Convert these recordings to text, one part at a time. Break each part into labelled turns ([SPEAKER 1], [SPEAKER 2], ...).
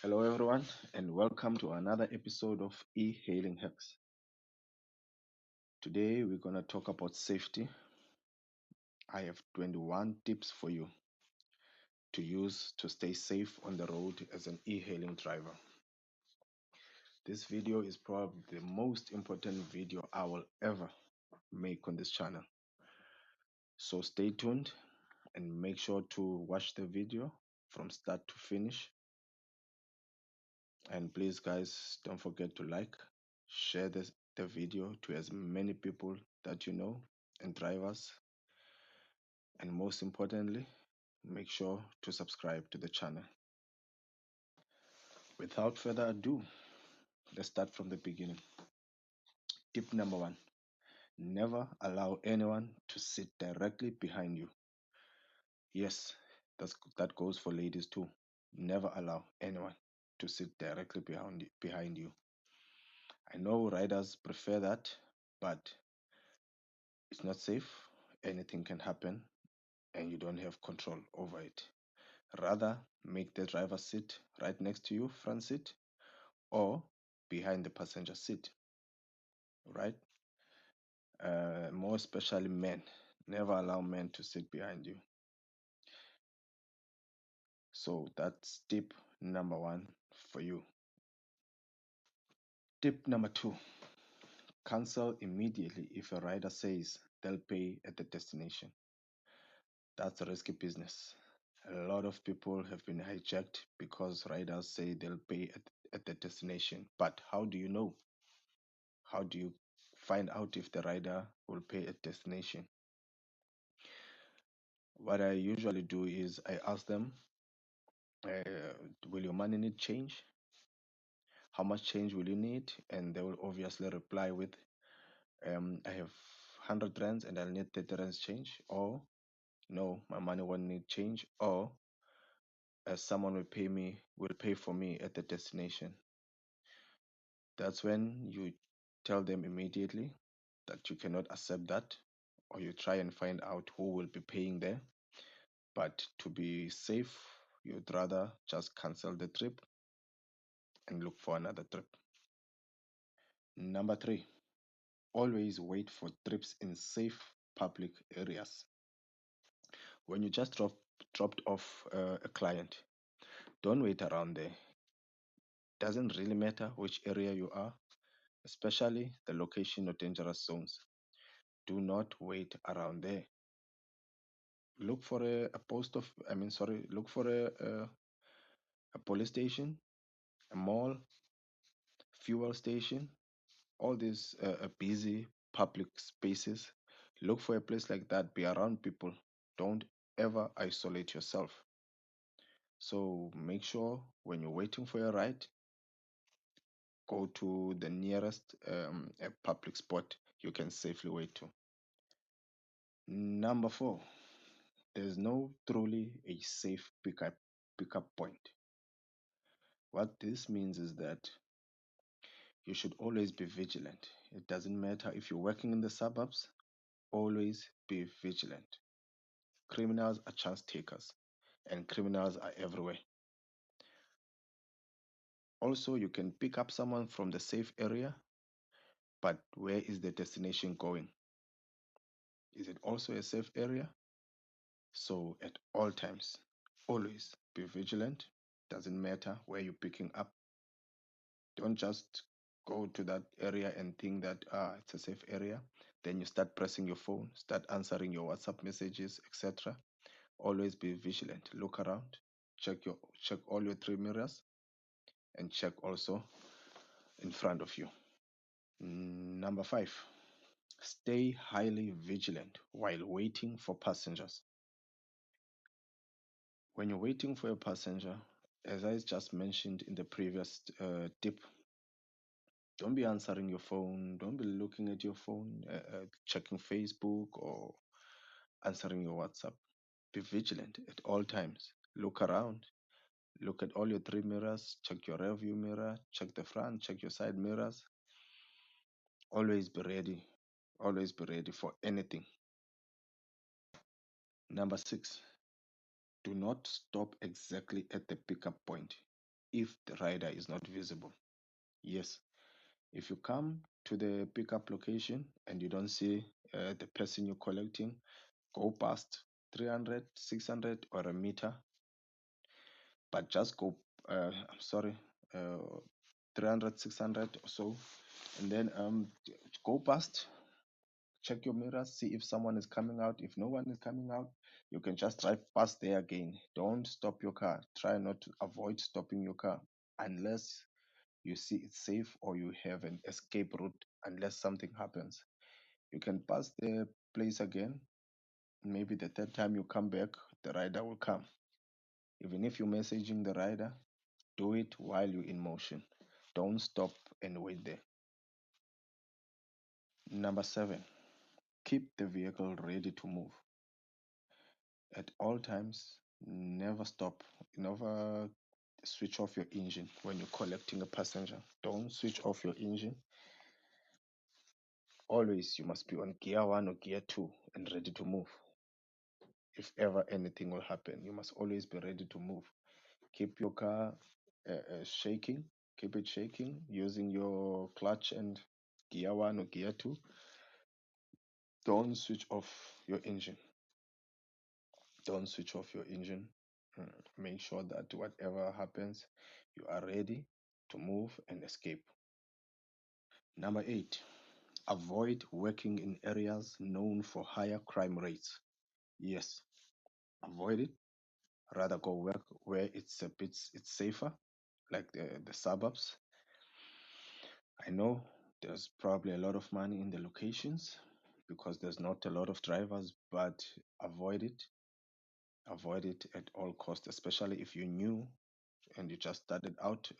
[SPEAKER 1] Hello, everyone, and welcome to another episode of EHailing Hacks. Today, we're going to talk about safety. I have 21 tips for you to use to stay safe on the road as an e-hailing driver. This video is probably the most important video I will ever make on this channel. So stay tuned and make sure to watch the video from start to finish. And please, guys, don't forget to like, share the video to as many people that you know and drivers. And most importantly, make sure to subscribe to the channel. Without further ado, let's start from the beginning. Tip number one, never allow anyone to sit directly behind you. Yes, that goes for ladies too. Never allow anyone to sit directly behind you. I know riders prefer that, but it's not safe. Anything can happen and you don't have control over it. Rather, make the driver sit right next to you, front seat, or behind the passenger seat, right? More especially men. Never allow men to sit behind you. So that's tip number one for you. Tip number two, cancel immediately if a rider says they'll pay at the destination. That's a risky business. A lot of people have been hijacked because riders say they'll pay at the destination. But how do you know? How do you find out if the rider will pay at destination? What I usually do is I ask them, will your money need change? How much change will you need? And they will obviously reply with, I have 100 rands and I'll need 30 rands change. Or, no, my money won't need change. Or, someone will pay for me at the destination. That's when you tell them immediately that you cannot accept that, or you try and find out who will be paying there. But to be safe, you'd rather just cancel the trip and look for another trip. Number three, always wait for trips in safe public areas. When you just dropped off a client, don't wait around there. Doesn't really matter which area you are, especially the location of dangerous zones. Do not wait around there. Look for look for a police station, a mall, fuel station, all these busy public spaces. Look for a place like that. Be around people. Don't ever isolate yourself. So make sure when you're waiting for your ride, go to the nearest a public spot you can safely wait to. Number four, there's no truly a safe pickup point. What this means is that you should always be vigilant. It doesn't matter if you're working in the suburbs, always be vigilant. Criminals are chance takers, and criminals are everywhere. Also, you can pick up someone from the safe area, but where is the destination going? Is it also a safe area? So, at all times, always be vigilant. Doesn't matter where you're picking up. Don't just go to that area and think that it's a safe area. Then you start pressing your phone, start answering your WhatsApp messages, etc. Always be vigilant. Look around, check all your three mirrors, and check also in front of you. Number five, stay highly vigilant while waiting for passengers. When you're waiting for a passenger, as I just mentioned in the previous tip, don't be answering your phone, don't be looking at your phone, checking Facebook or answering your WhatsApp. Be vigilant at all times. Look around. Look at all your three mirrors. Check your rear view mirror. Check the front. Check your side mirrors. Always be ready. Always be ready for anything. Number six, do not stop exactly at the pickup point. if the rider is not visible. Yes, if you come to the pickup location and you don't see the person you're collecting, go past 300, 600, or a meter, but just go, I'm sorry, uh, 300, 600 or so, and then go past, check your mirrors, see if someone is coming out. If no one is coming out, you can just drive past there again. Don't stop your car. Try not to avoid stopping your car unless you see it's safe or you have an escape route, unless something happens. You can pass the place again. Maybe the third time you come back, the rider will come. Even if you're messaging the rider, do it while you're in motion. Don't stop and wait there. Number 7, keep the vehicle ready to move. At all times, never stop, never switch off your engine when you're collecting a passenger. Don't switch off your engine. Always, you must be on gear 1 or gear 2 and ready to move. If ever anything will happen, you must always be ready to move. Keep your car shaking, keep it shaking using your clutch and gear 1 or gear 2. Don't switch off your engine. Don't switch off your engine. Make sure that whatever happens, you are ready to move and escape. Number 8, avoid working in areas known for higher crime rates. Yes, avoid it. Rather go work where it's safer, like the suburbs. I know there's probably a lot of money in the locations because there's not a lot of drivers, but avoid it. Avoid it at all costs, especially if you're new and you just started out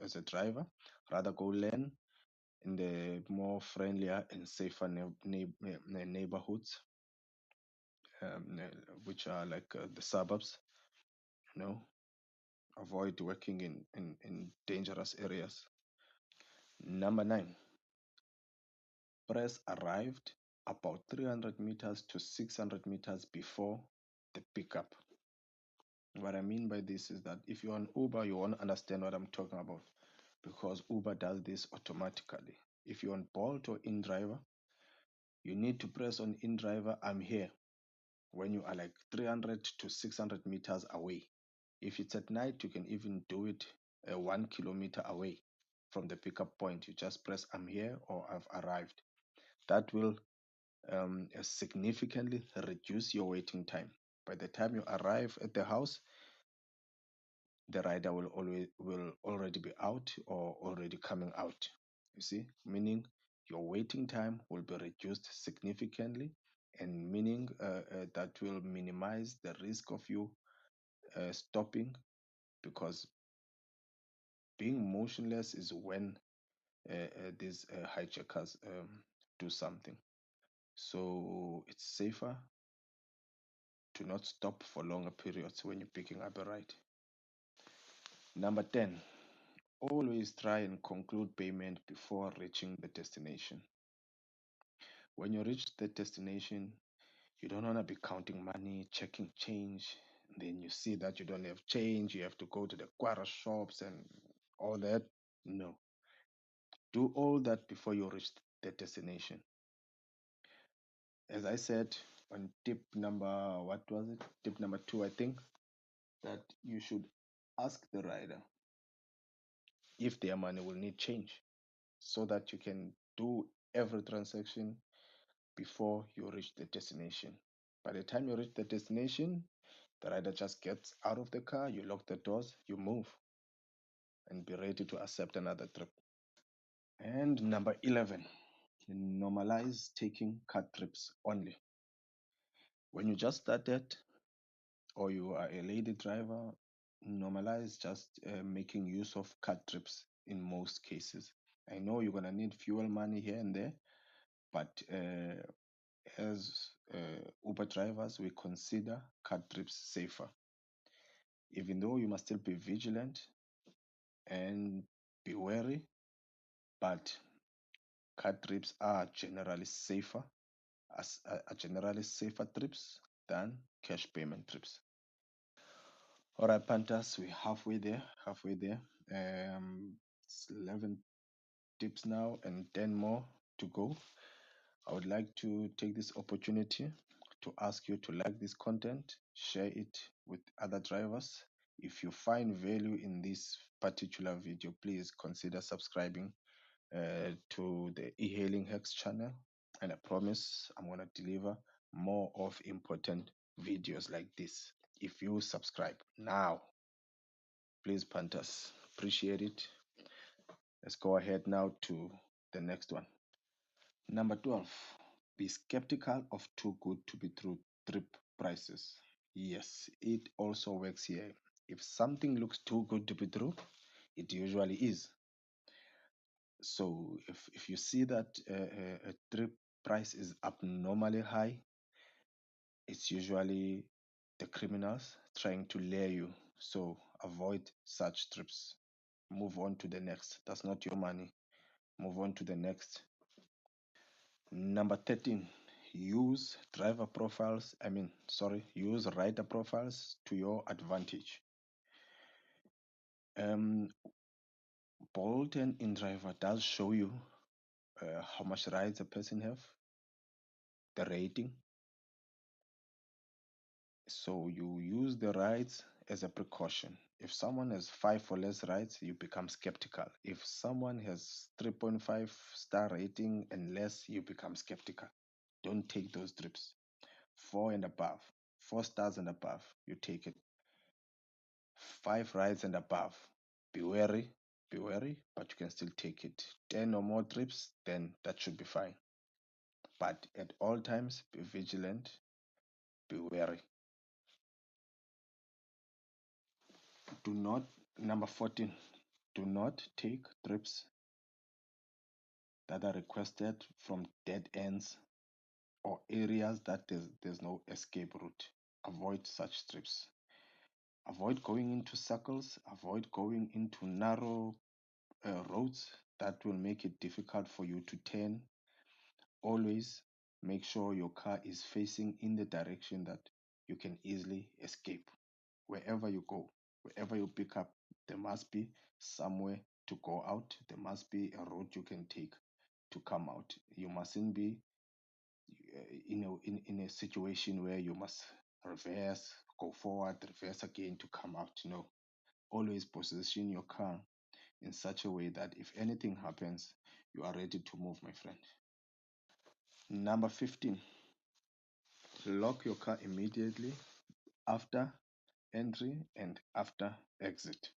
[SPEAKER 1] as a driver. Rather go learn in the more friendlier and safer neighborhoods, which are like the suburbs. You know, avoid working in dangerous areas. Number 9, press arrived about 300 meters to 600 meters before the pickup. What I mean by this is that if you're on Uber, you won't understand what I'm talking about because Uber does this automatically. If you're on Bolt or InDriver, you need to press on InDriver, I'm here, when you are like 300 to 600 meters away. If it's at night, you can even do it 1 kilometer away from the pickup point. You just press I'm here or I've arrived. That will significantly reduce your waiting time. By the time you arrive at the house, the rider will already be out or already coming out. You see, meaning your waiting time will be reduced significantly, and meaning that will minimize the risk of you stopping, because being motionless is when these hijackers do something. So it's safer to not stop for longer periods when you're picking up a ride. Number 10, always try and conclude payment before reaching the destination. When you reach the destination, you don't want to be counting money, checking change. Then you see that you don't have change, you have to go to the quarter shops and all that. No. Do all that before you reach the destination. As I said on tip number, what was it? Tip number 2, I think, that you should ask the rider if their money will need change so that you can do every transaction before you reach the destination. By the time you reach the destination, the rider just gets out of the car, you lock the doors, you move, and be ready to accept another trip. And number 11, normalize taking card trips only. When you just started or you are a lady driver, normalize just making use of card trips in most cases. I know you're going to need fuel money here and there, but as Uber drivers, we consider card trips safer. Even though you must still be vigilant and be wary, but card trips are generally safer are generally safer trips than cash payment trips. All right, Panthers, we're halfway there, halfway there. It's 11 tips now and 10 more to go. I would like to take this opportunity to ask you to like this content, share it with other drivers. If you find value in this particular video, please consider subscribing to the EHailing Hacks channel. And I promise I'm going to deliver more of important videos like this if you subscribe now. Please, Panthers, appreciate it. Let's go ahead now to the next one. Number 12, be skeptical of too good to be true trip prices. Yes, it also works here. If something looks too good to be true, it usually is. So if you see that a trip price is abnormally high, it's usually the criminals trying to lure you. So avoid such trips. Move on to the next. That's not your money. Move on to the next. Number 13, use driver profiles. Use rider profiles to your advantage. Bolt and InDriver does show you how much rides a person have, the rating. So you use the rides as a precaution. If someone has 5 or less rides, you become skeptical. If someone has 3.5 star rating and less, you become skeptical. Don't take those trips. 4 and above, 4 stars and above, you take it. 5 rides and above, be wary, but you can still take it. 10 or more trips, then that should be fine. But at all times, be vigilant, be wary. Do not, number 14, do not take trips that are requested from dead ends or areas that there's no escape route. Avoid such trips. Avoid going into circles, avoid going into narrow roads that will make it difficult for you to turn. Always make sure your car is facing in the direction that you can easily escape. Wherever you go, wherever you pick up, there must be somewhere to go out. There must be a road you can take to come out. You mustn't be in a situation where you must reverse, go forward, reverse again to come out. No. Always position your car in such a way that if anything happens, you are ready to move, my friend. Number 15, lock your car immediately after entry and after exit.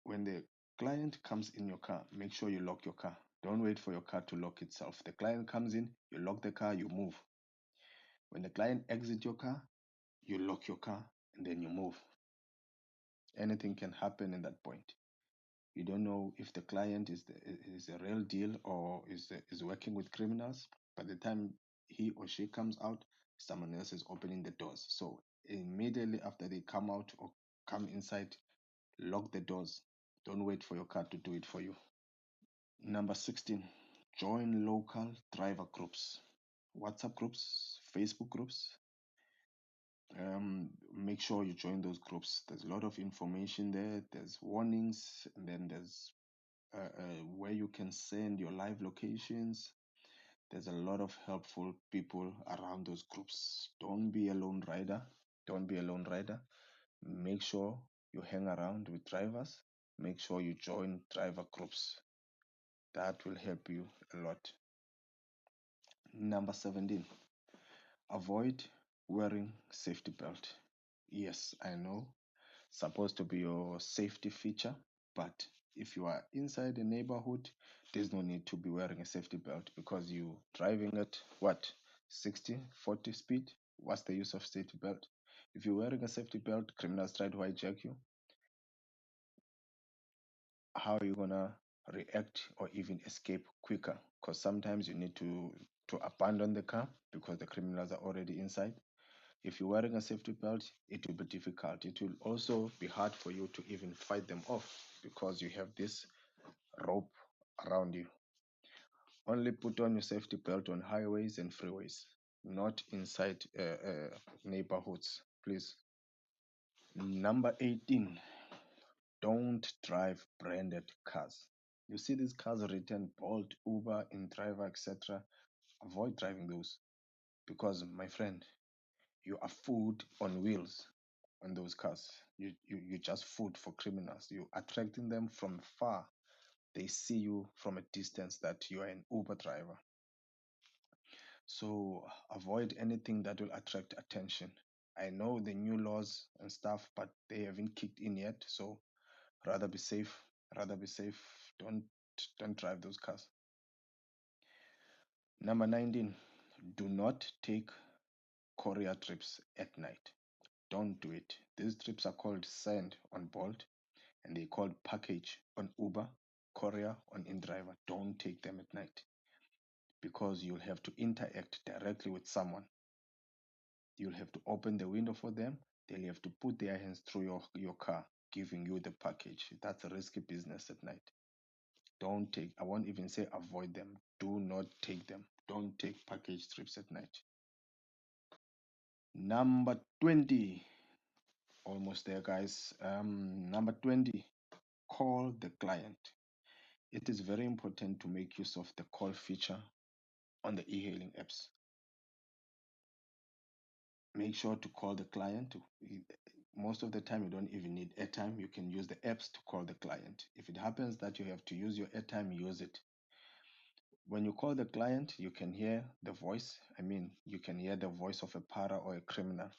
[SPEAKER 1] When the client comes in your car, make sure you lock your car. Don't wait for your car to lock itself. The client comes in, you lock the car, you move. When the client exits your car, you lock your car and then you move. Anything can happen in that point. You don't know if the client is a real deal or is working with criminals. By the time he or she comes out, someone else is opening the doors. So immediately after they come out or come inside, lock the doors. Don't wait for your car to do it for you. Number 16, join local driver groups, WhatsApp groups, Facebook groups. Make sure you join those groups. There's a lot of information there. There's warnings, and then there's where you can send your live locations. There's a lot of helpful people around those groups. Don't be a lone rider. Don't be a lone rider. Make sure you hang around with drivers. Make sure you join driver groups. That will help you a lot. Number 17, avoid wearing safety belt. Yes, I know, supposed to be your safety feature, but if you are inside the neighborhood, there's no need to be wearing a safety belt because you driving at what, 60, 40 speed. What's the use of safety belt? If you're wearing a safety belt, criminals try to hijack you. How are you gonna react or even escape quicker? Because sometimes you need to abandon the car because the criminals are already inside. If you're wearing a safety belt, it will be difficult. It will also be hard for you to even fight them off because you have this rope around you. Only put on your safety belt on highways and freeways, not inside neighborhoods. please. Number 18, don't drive branded cars. You see these cars written Bolt, Uber, InDriver, etc. Avoid driving those because, my friend, you are food on wheels on those cars. You just food for criminals. You attracting them from far. They see you from a distance that you are an Uber driver. So avoid anything that will attract attention. I know the new laws and stuff, but they haven't kicked in yet. So rather be safe. Rather be safe. Don't drive those cars. Number 19, do not take courier trips at night. Don't do it. These trips are called send on Bolt and they called package on Uber, courier on InDriver. Don't take them at night because you'll have to interact directly with someone. You'll have to open the window for them. They'll have to put their hands through your car, giving you the package. That's a risky business at night. Don't take, I won't even say avoid them. Do not take them. Don't take package trips at night. Number 20, almost there, guys. Number 20, call the client. It is very important to make use of the call feature on the e-hailing apps. Make sure to call the client. Most of the time, you don't even need airtime. You can use the apps to call the client. If it happens that you have to use your airtime, use it. When you call the client, you can hear the voice. I mean, you can hear the voice of a para or a criminal.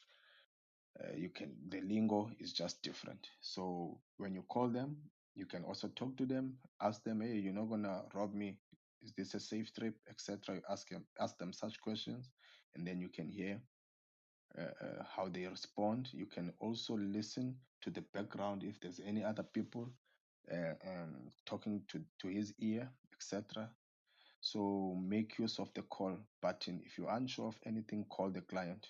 [SPEAKER 1] The lingo is just different. So when you call them, you can also talk to them, ask them, hey, you're not gonna rob me. Is this a safe trip, etc. You ask them such questions, and then you can hear how they respond. You can also listen to the background if there's any other people talking to his ear, etc. So make use of the call button. If you're unsure of anything, call the client.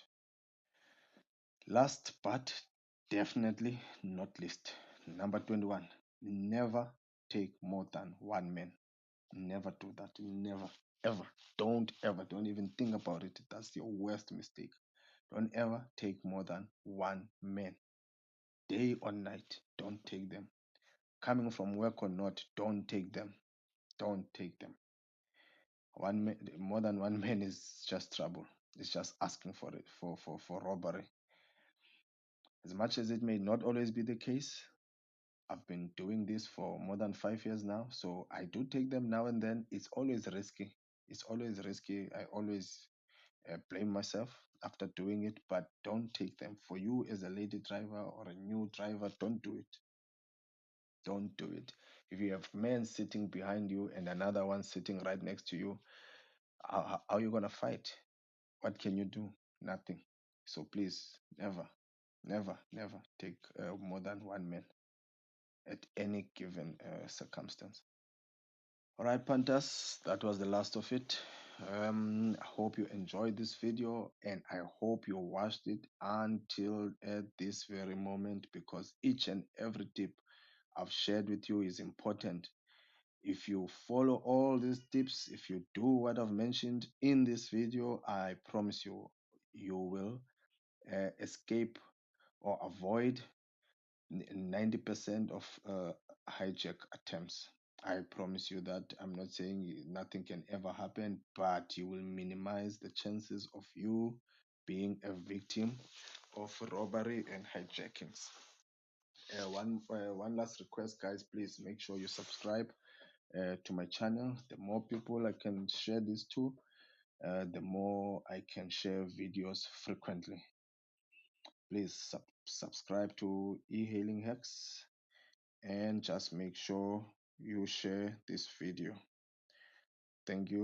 [SPEAKER 1] Last but definitely not least, number 21, never take more than one man. Never do that. Never, ever. Don't even think about it. That's your worst mistake. Don't ever take more than one man. Day or night, don't take them. Coming from work or not, don't take them. Don't take them. One man, more than one man is just trouble. It's just asking for it for robbery. As much as it may not always be the case, I've been doing this for more than 5 years now, so I do take them now and then. It's always risky. It's always risky. I always blame myself after doing it, but don't take them. For you as a lady driver or a new driver, don't do it. Don't do it. If you have men sitting behind you and another one sitting right next to you, how are you going to fight? What can you do? Nothing. So please, never, never, never take more than one man at any given circumstance. All right, Pantas, that was the last of it. I hope you enjoyed this video and I hope you watched it until at this very moment because each and every tip I've shared with you is important. If you follow all these tips, if you do what I've mentioned in this video, I promise you, you will escape or avoid 90% of hijack attempts. I promise you that. I'm not saying nothing can ever happen, but you will minimize the chances of you being a victim of robbery and hijackings. One last request, guys, please make sure you subscribe to my channel. The more people I can share this to, the more I can share videos frequently. Please subscribe to e-hailing hacks and just make sure you share this video. Thank you.